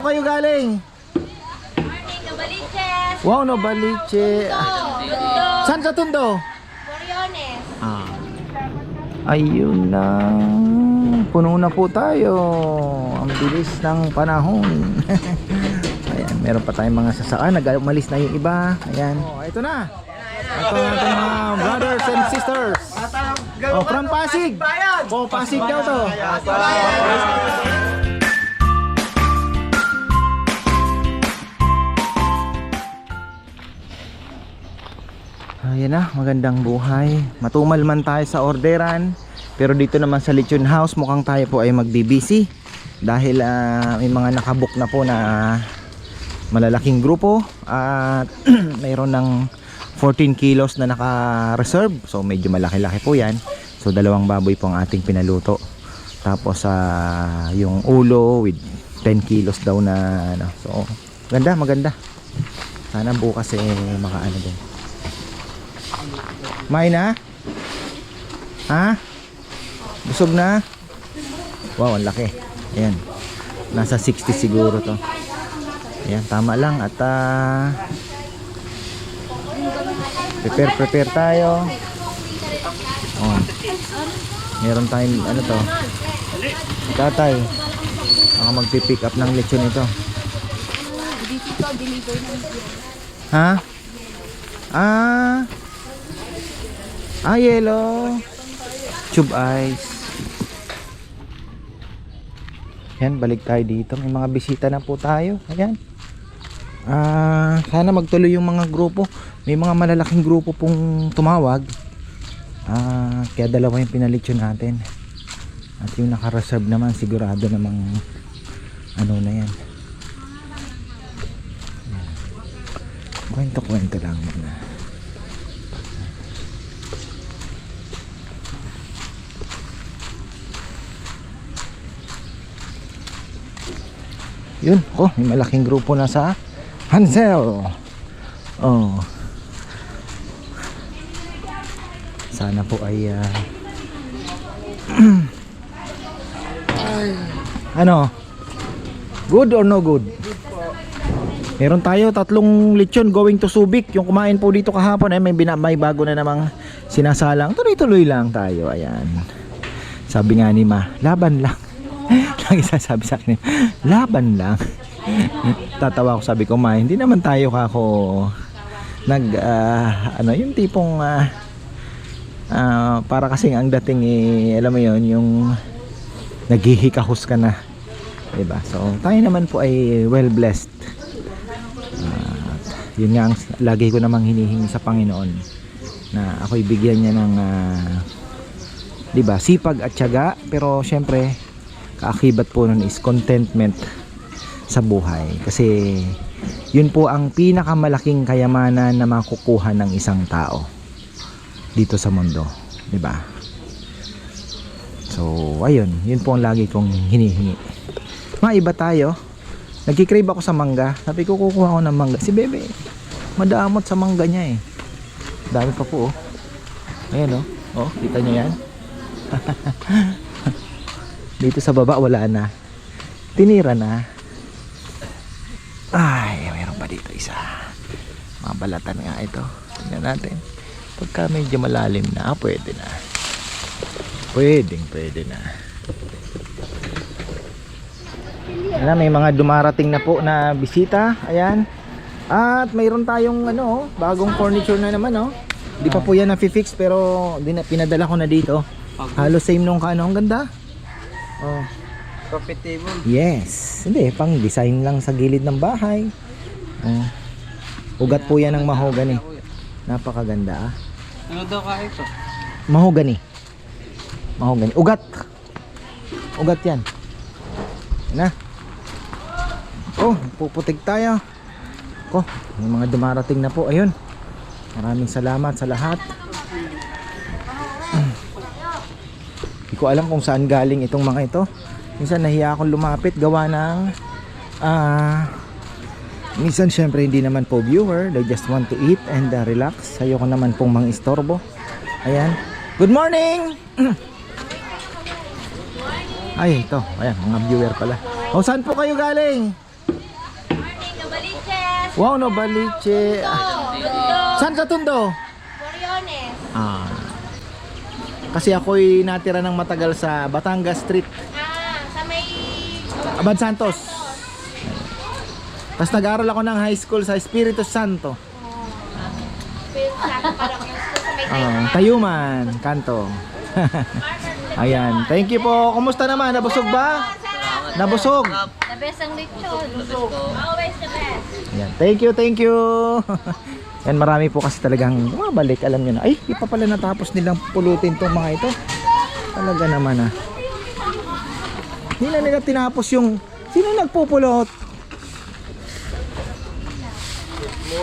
Kayo galing? Morning, Novaliches! Wow, Novaliches. Tondo! Saan sa Tondo? Boriones! Ayun na. Puno na po tayo. Ang bilis ng panahon. Ayan, meron pa tayong mga sasaan. Nag-umalis na yung iba. Ayan. Oh, ito na. Ito na ating mga brothers and sisters. Oh, from Pasig. Oh, Pasig daw to. Ayan na, magandang buhay. Matumal man tayo sa orderan, pero dito naman sa Lechon House mukhang tayo po ay magbi-busy dahil may mga nakabook na po na malalaking grupo at mayroon ng 14 kilos na naka-reserve. So medyo malaki-laki po yan. So dalawang baboy po ang ating pinaluto. Tapos yung ulo with 10 kilos daw na ano. So maganda. Sana bukas makaano din. May na? Ha? Busog na? Wow, ang laki. Ayan. Nasa 60 siguro to. Ayan, tama lang. At prepare tayo. Oh. Meron tayong ano to? Tatay. Baka magpipick up ng lechon ito. Ha? Yellow tube ice. Yan, balik tayo dito. May mga bisita na po tayo. Ayan. Sana magtuloy yung mga grupo. May mga malalaking grupo pong tumawag. Kaya dalawa yung pinalitsyon natin. At yung naka-reserve naman sigurado namang ano na yan. Kwento lang muna. Yun, may malaking grupo na sa Hansel. Oh. Sana po ay ano? Good or no good? Good po. Meron tayo 3 lechon going to Subic. Yung kumain po dito kahapon ay may bago na namang sinasalang. Tuloy-tuloy lang tayo. Ayan. Sabi nga ni Ma, laban lang. Lagi sasabi sa akin, laban lang. Tatawa ko, sabi ko, Ma, hindi naman tayo yung tipong para kasing ang dating alam mo yon, yung naghihikahus ka na, diba? So tayo naman po ay well blessed. Yun nga ang lagi ko namang hinihingi sa Panginoon, na ako'y bigyan niya ng diba, sipag at tiyaga, pero syempre kaakibat po nun is contentment sa buhay, kasi yun po ang pinakamalaking kayamanan na makukuha ng isang tao dito sa mundo, di ba? So ayun, yun po ang lagi kong hinihingi. Maiba tayo. Nagki-crave ako sa mangga. Sabi ko, kukuha ko ng mangga. Si Bebe madamot sa mangga niya dami pa po ayan kita nyo yan. Dito sa baba wala na, tinira na. Ay, mayroon pa dito isa. Mabalatan nga ito. Tingnan natin. Pagka medyo malalim na, pwede na. Pwede na. Ayan, may mga dumarating na po na bisita. Ayan. At mayroon tayong bagong furniture na naman. Hindi pa po yan na-fix, pero pinadala ko na dito. Halos same nung ang ganda. Coffee table. Yes. Hindi, pang design lang sa gilid ng bahay. Ugat po yan ng mahogany. Napakaganda. Ano daw ka ito? Mahogany. Ugat yan. Na. Puputik tayo. May mga dumarating na po. Ayun. Maraming salamat sa lahat. Hindi ko alam kung saan galing itong mga ito. Minsan nahiya akong lumapit gawa ng minsan syempre hindi naman po viewer, they just want to eat and relax. Ayoko naman pong mang-istorbo. Ayan. Good morning. Ay, ito. Ayan, mga viewer pala. Saan po kayo galing? Wow, Novaliches. Saan sa Tondo? Moriones. Kasi ako'y natira ng matagal sa Batangas Street, Sa may... Abad Santos. Tapos nag-aaral ako ng high school sa Espiritu Santo. Sa may Tayuman, Kanto. Ayan, thank you po. Kumusta naman? Nabusog ba? Nabusog. The best ang lechon. Always the best. Ayan, thank you. Yan, marami po kasi talagang bumabalik, alam nyo na. Ay, di pa pala natapos nilang pulutin tong mga ito. Talaga naman Hindi na nila tinapos yung... Sino nagpupulot?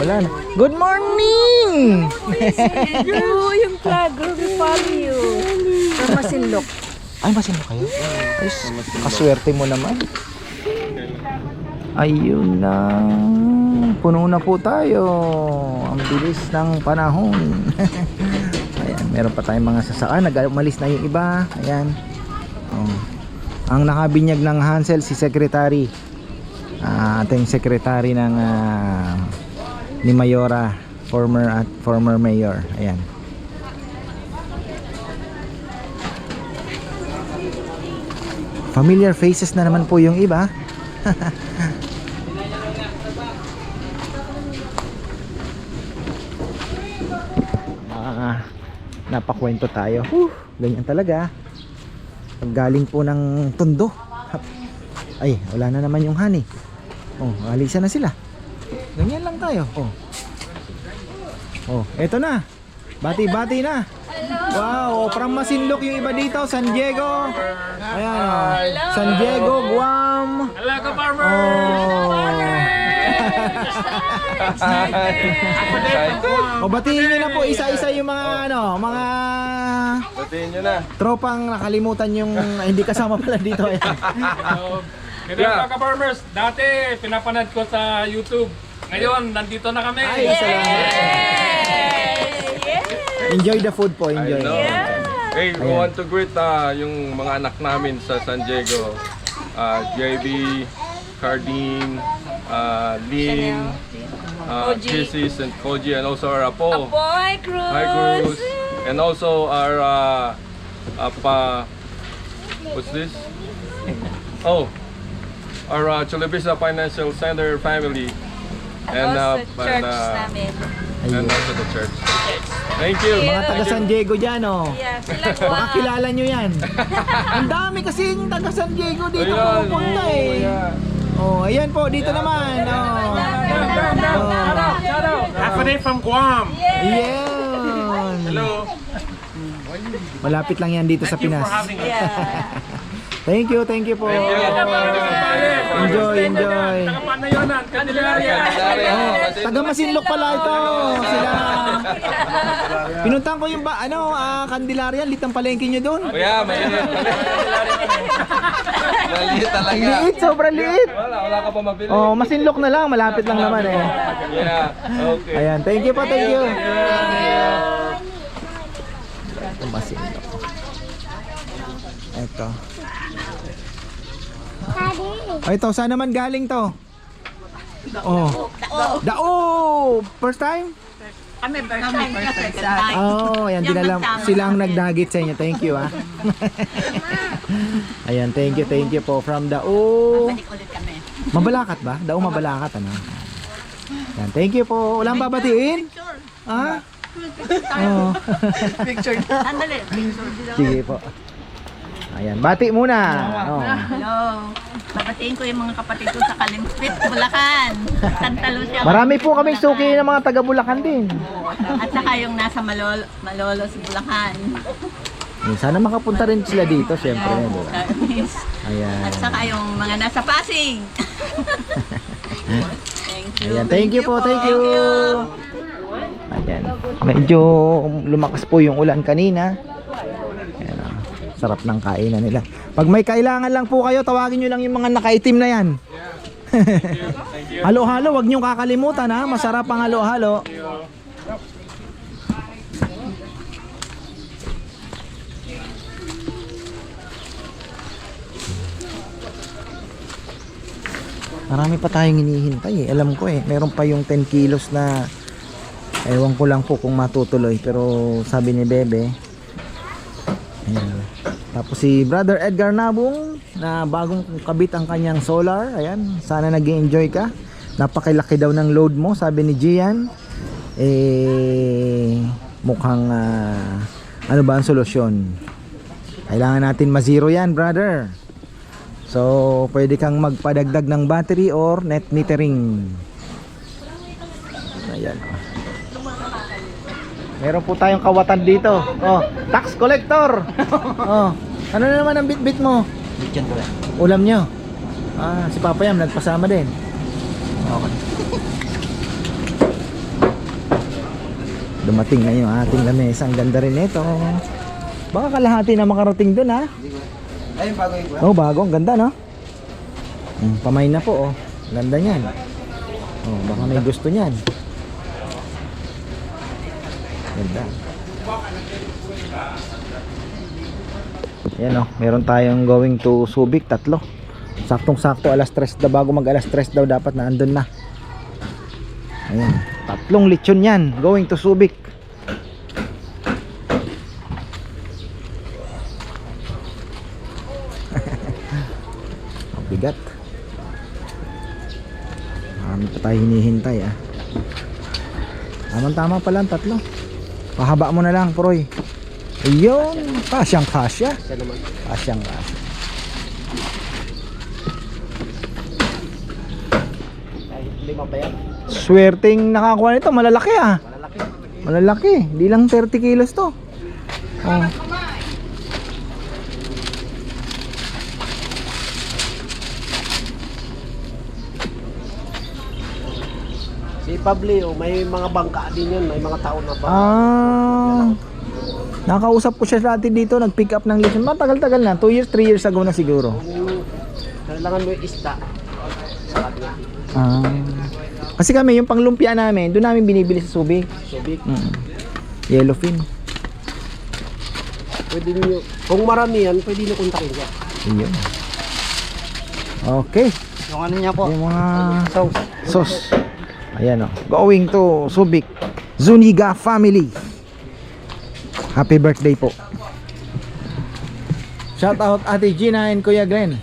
Wala na. Good morning! Yung vlogger, we follow you. Masinlok. Ay, masinlo kayo? Ay, kaswerte mo naman. Ayun na. Puno na po tayo. Ang bilis ng panahon. Ayan, meron pa tayong mga sasakyan. Nag-umalis na yung iba. Ayan. Ang nakabinyag ng Hansel, si Secretary. Ating Secretary ng ni Mayora, former mayor. Ayan. Familiar faces na naman po yung iba. Napakwento tayo. Ganyan talaga. Paggaling po ng Tondo. Ay, wala na naman yung honey. Alisan na sila. Ganyan lang tayo. Eto na. Bati-bati na. Wow, from Masinloc yung iba dito, San Diego. Ayan, San Diego, Guam. Hello, ka-farmer! Batiin nyo na po isa-isa yung mga mga Batiin nyo na. tropang nakalimutan yung hindi kasama pala dito. Ganyan mga ka-farmers, dati pinapanood ko sa YouTube. Ngayon, nandito na kami. Ay, salamat. Enjoy the food po, enjoy. Hey, we want to greet yung mga anak namin sa San Diego. JB, Cardine, Lynn, Kisses, and Koji, and also our Apo. Boy, Cruz. Hi, Cruz. And also our, what's this? Oh, our Chulabisa Financial Center family. And, Church namin. and also the church. Thank you. Mga taga San Diego dyan, Yeah, sila ko. Baka kilala nyo yan. Ang dami kasing taga San Diego dito Ayan, pupunta ayan po, dito naman. Half a day from Guam. Ayan. Hello. Malapit lang yan dito sa Thank you Pinas. for having us. Thank you po. Enjoy. Tagapanayonan, Candelaria. Taga Masinloc pala ito. Sila. Pinuntahan ko yung Candelaria, litang palengke nyo doon. Kuya, mainit. Maliit talaga. Liit, sobrang liit. Wala ka pa mabili. Masinloc na lang, malapit lang naman Yeah, okay. Ayan, thank you. Ito Masinloc. Ito. Ito, saan naman galing to? Dao! First time? Kami first time. Ayan, dinala. Sila ang nagdagit sa inyo. Thank you, Ayan, thank you po from Dao. Balik ulit kami. Mabalakat ba? Dao Mabalakat, Ayan, thank you po. Walang babatiin? Picture na. Andali. Sige po. Ayan, bati muna. Hello. Babatiin ko yung mga kapatid ko sa Kalimpit, Bulacan. Santa Lucia. Marami po kaming suki ng mga taga Bulacan din. At saka yung nasa Malolos, Bulacan. Sana makapunta rin sila dito, syempre. Diba? Service. Ayan. At saka yung mga nasa Pasig. Thank you. Ayan, thank you po. Ayan. Medyo lumakas po yung ulan kanina. Ayan, sarap ng kainan nila. Pag may kailangan lang po kayo, tawagin nyo lang yung mga nakaitim na yan. Halo-halo, wag nyo kakalimutan Masarap ang halo-halo. Marami pa tayong hinihintay eh. Alam ko eh, meron pa yung 10 kilos na ewan ko lang po kung matutuloy. Pero sabi ni Bebe, ayan. Tapos si Brother Edgar Nabung na bagong kabit ang kanyang solar. Ayan, sana nag-enjoy ka. Napakilaki daw ng load mo, sabi ni Gian. Mukhang ano ba ang solusyon? Kailangan natin ma-zero yan, brother. So, pwede kang magpadagdag ng battery or net metering. Ayan. Meron po tayong kawatan dito. Oh, tax collector. Oh, ano na naman ang bit-bit mo? Lechon ko lang. Ulam nyo. Si Papa Yam nagpasama din. Okay. Dumating na yung ating lamesa. Ang ganda rin ito. Baka kalahati na makarating dun, ha? Ayun, bago yung kuya. Oh, bago. Ang ganda, no? Pamay na po, oh. Ganda niyan. Oh, baka may gusto niyan. Ganda. Yan, oh. Meron tayong going to Subic, 3. Saktong-sakto, alas 3 daw. Bago mag alas 3 daw, dapat na andun na. Ayan. 3 lechon yan. Going to Subic. Bigat. Marami pa tayo hinihintay, ah. Tama pala ang 3. Pahaba mo na lang, Proy. Ayun, kasyang kasya. Kasyang kasya. Lima pa yan. Swerteng nakakuha nito, malalaki, ah. Malalaki. Hindi lang 30 kilos to. Oh. Si Pablo, may mga bangka din yun, may mga tao na ba? Nakausap ko siya dati dito, nag-pick up ng lechon. Matagal-tagal na, 2 years, 3 years ago na siguro. Kailangan mo yung isda. Sa kanya. Kasi kami, yung panglumpia namin, doon namin binibili sa Subic. Subic. Yellowfin. Pwede nyo, kung marami yan, pwede nyo kontakin siya. Iyon. Okay. Yung ano niya po? Yung mga sauce. Ayan, oh. Going to Subic. Zuniga family. Happy birthday po. Shout out Ate Gina and Kuya Glenn.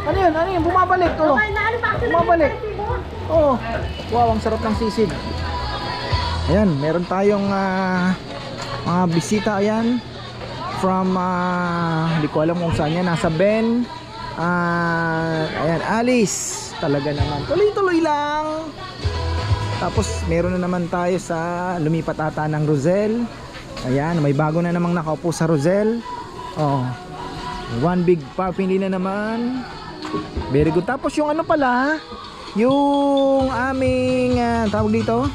Ano yun? Bumabalik, oh. Bumabalik. Oh. Wow, ang sarap ng sisig. Ayan, meron tayong mga bisita, ayan. From, hindi ko alam kung saan yan. Nasa Ben. Ayan, Alice. Talaga naman. Tuloy-tuloy lang. Tapos, meron na naman tayo sa lumipat ata ng Rosel. Ayan, may bago na namang nakaupo sa Rosel. Oh. One big family na naman. Very good. Tapos yung ano pala, yung aming tawag dito,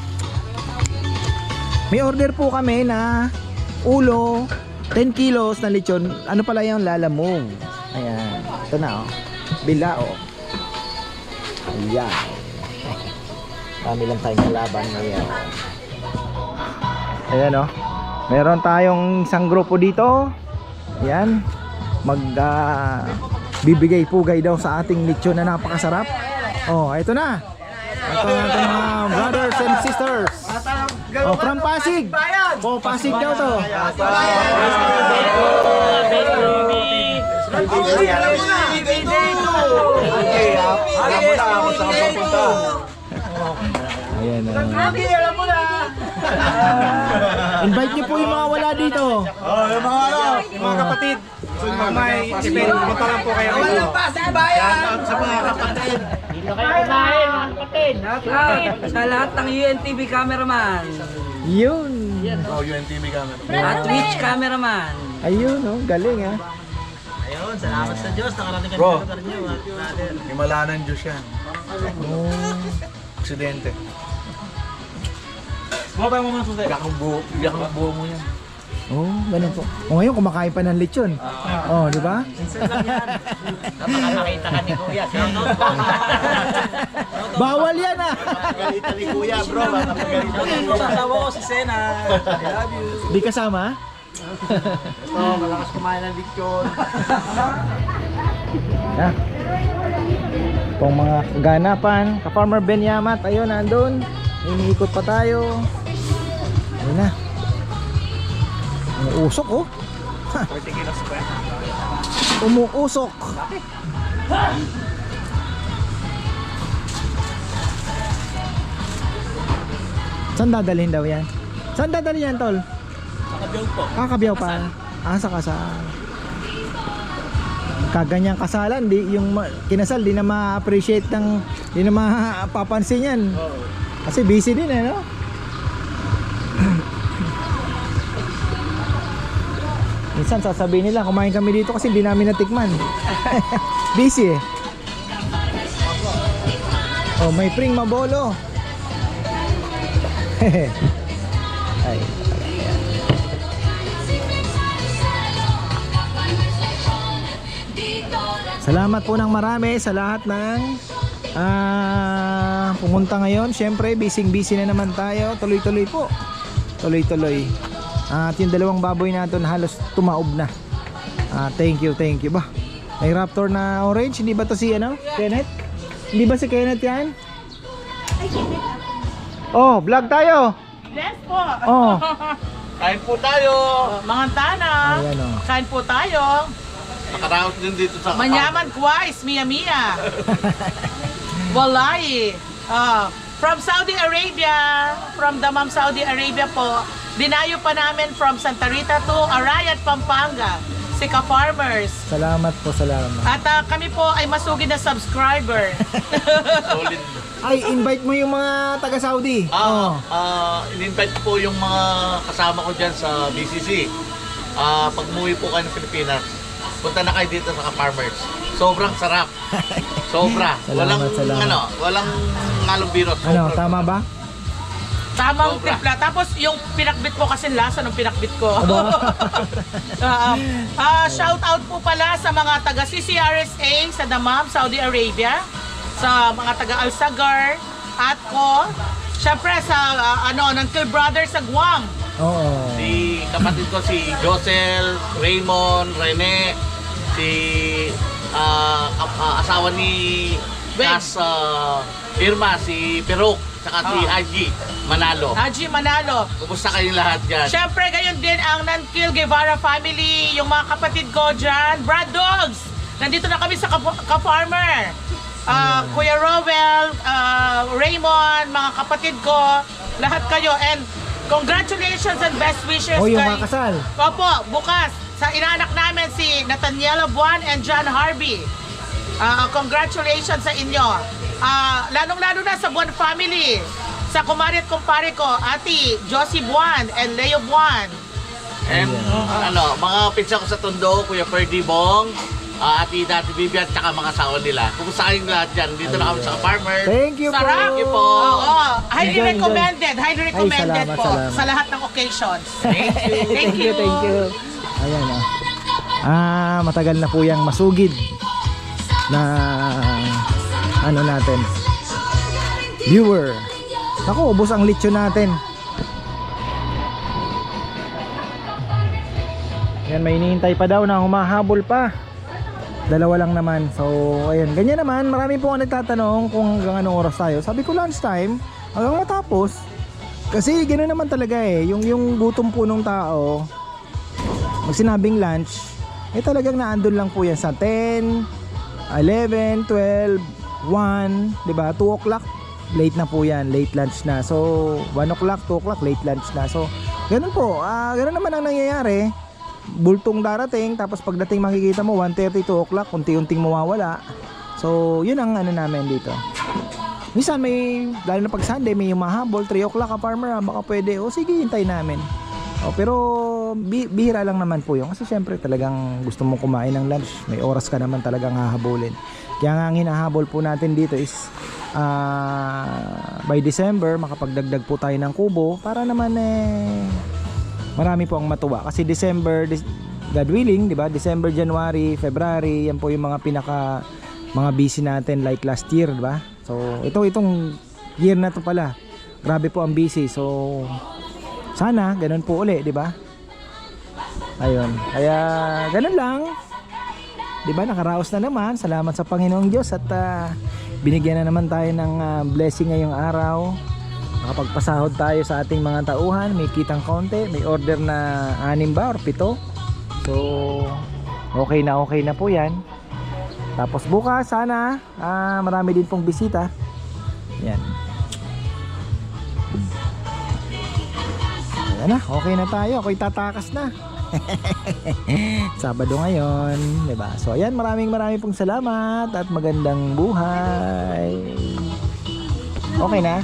may order po kami na ulo 10 kilos na lechon. Ano pala yung lalamove. Ayan, ito na, oh. Bilao. Ayan. Kami lang tayong kalaban ngayon. Ayan, oh. Meron tayong isang grupo dito. Ayan. Bibigay pugay daw sa ating lechon na napakasarap. Oh, ito na. Ito na ating mga brothers and sisters. Oh, from Pasig. Oh, Pasig daw to. Ayan na. Invite niyo po yung mga wala dito. Oh, yung mga kapatid. May event, punta lang po kayo rito. Shout out sa mga kapatid. Dito kayo kumain, mga kapatid. Sa lahat ng UNTV cameraman Yun. Oh, UNTV camera. at Twitch cameraman. Ayun, oh, galing, ah. Ayun, salamat sa Diyos. Nakarating kami sa lugar niyo. Himala ng Diyos yan. Aksidente. Bumabay mo mga susay. Bigyan kang buo mo yan. Oh, ganun po. O ngayon, kumakain pa ng lechon. Oh, di ba? Nakakita ka ni Kuya. Bawal yan, ah. Pagalitan ni Kuya, bro. Pagalitan ni Kuya. Asawa ko si Sena. I love you. Di kasama? Ito, malakas kumain ng lechon. Yeah. Itong mga ganapan, ka-Farmer Ben Yamat, ayun, nandun. Iniikot pa tayo. Ayun na. Umuusok, oh. 40 kilos pa. Umuusok. Saan dadalhin daw yan? Saan dadalhin yan, tol? Nakabiyaw po. Kakabiyaw pa. Sa kasal. Kaganyang kasalan, di yung kinasal di na ma-appreciate ng, di na mapapansin yan. Kasi busy din eh, no? Minsan sasabihin nila kumain kami dito kasi hindi namin natikman. Busy eh. Oh, may pring mabolo. Ay. Salamat po ng marami sa lahat ng pumunta ngayon. Siyempre, busy na naman tayo. Tuloy-tuloy po. Tuloy-tuloy. At yung dalawang baboy natin halos tumaob na. Thank you. Bah, may raptor na orange. Hindi ba to si ano? Kenneth? Hindi ba si Kenneth yan? Oh, vlog tayo. Yes po. Oh. Kain po tayo. Mga tana. Ayan oh. Kain po tayo. Nakaraos din dito sa Manyaman kwais, mia. Wallahi. From Saudi Arabia, from Dammam, Saudi Arabia po. Dinayo pa namin from Santa Rita to Arayat, Pampanga. Si ka-farmers. Salamat po, salamat. At kami po ay masugid na subscriber. solid. Ay, invite mo yung mga taga-Saudi. In-invite po yung mga kasama ko dyan sa BCC. Pag umuwi po kayo ng Pilipinas, punta na kayo dito sa ka-farmers. Sobrang sarap. Sobra. Salamat. Walang halong biro. Ano, tama ba? Tamang Sobra. timpla. Tapos yung pinakbit ko kasi lasa ng pinakbit ko. Shout out po pala sa mga taga CCRSA sa Dammam, Saudi Arabia. Sa mga taga Al-Sagar, Atco. Syempre sa Uncle Brother sa Guam. Oo. Si kapatid ko si Josel, Raymond, Rene, si asawa ni Gas Irma, si Perok, saka si Haji Manalo. Haji Manalo. Kumusta kayong lahat dyan? Syempre gayon din ang Nankil Guevara family, yung mga kapatid ko dyan. Brad Dogs! Nandito na kami sa ka-farmer. Kuya Rowell, Raymond, mga kapatid ko, lahat kayo. And congratulations and best wishes Oh, yung kay... kakasal. Opo, bukas. Sa inaanak namin si Nathaniela Buan and John Harvey. Congratulations sa inyo. Lalong-lalo na sa Buan family. Sa kumari at kumpare ko, Ati Josie Buan and Leo Buan. And mga pinsan ko sa Tondo, Kuya Ferdy Bong, Ati Dati Vivian, tsaka mga asawa nila. Kumusta kayong lahat dyan? Dito na kami sa farmer. Thank you po. Sarap. Thank you po. Oo. Highly Enjoy, recommended. Highly recommended salamat, po salamat. sa lahat ng occasions. Thank you. Thank you. Thank you. Ayan oh. Matagal na po yung masugid na ano natin. Viewer. Ako, ubos ang lechon natin. Yan, may hinihintay pa daw na humahabol pa. Dalawa lang naman. So, ayun. Ganyan naman, marami po ang nagtatanong kung hanggang anong oras tayo. Sabi ko lunch time, hanggang matapos. Kasi gano'n naman talaga eh. Yung gutom po ng tao, pag sinabing lunch, talagang naandun lang po yan sa 10, 11, 12, 1, diba? 2 o'clock, late na po yan. Late lunch na. So, 1 o'clock, 2 o'clock, late lunch na. So, ganun po. Ganun naman ang nangyayari. Bultong darating, tapos pagdating makikita mo 1:30, 2 o'clock, unti-unting mawawala. So yun ang ano namin dito. Minsan may, lalo na pag Sunday, may humahabol 3 o'clock ka-farmer, baka pwede, sige, hintay namin. Pero bihira lang naman po yun, kasi syempre talagang gusto mong kumain ng lunch, may oras ka naman talagang hahabulin. Kaya nga ang hinahabol po natin dito is by December makapagdagdag po tayo ng kubo para naman marami po ang matuwa kasi December, God willing, di ba? December, January, February, yan po yung mga mga busy natin like last year, di ba? So, itong year na to pala. Grabe po ang busy. So, sana ganun po uli, di ba? Ayun. Kaya ganun lang. 'Di ba? Nakaraos na naman. Salamat sa Panginoong Diyos at binigyan na naman tayo ng blessing ngayong araw. Nakapagpasahod tayo sa ating mga tauhan. May kitang konti. May order na 6 ba or 7. So okay na po 'yan. Tapos bukas sana marami din pong bisita. Yan. Ayan na, okay na tayo. Ako'y tatakas na. Sabado ngayon, 'di ba? So ayan, maraming pong salamat at magandang buhay. Okay na?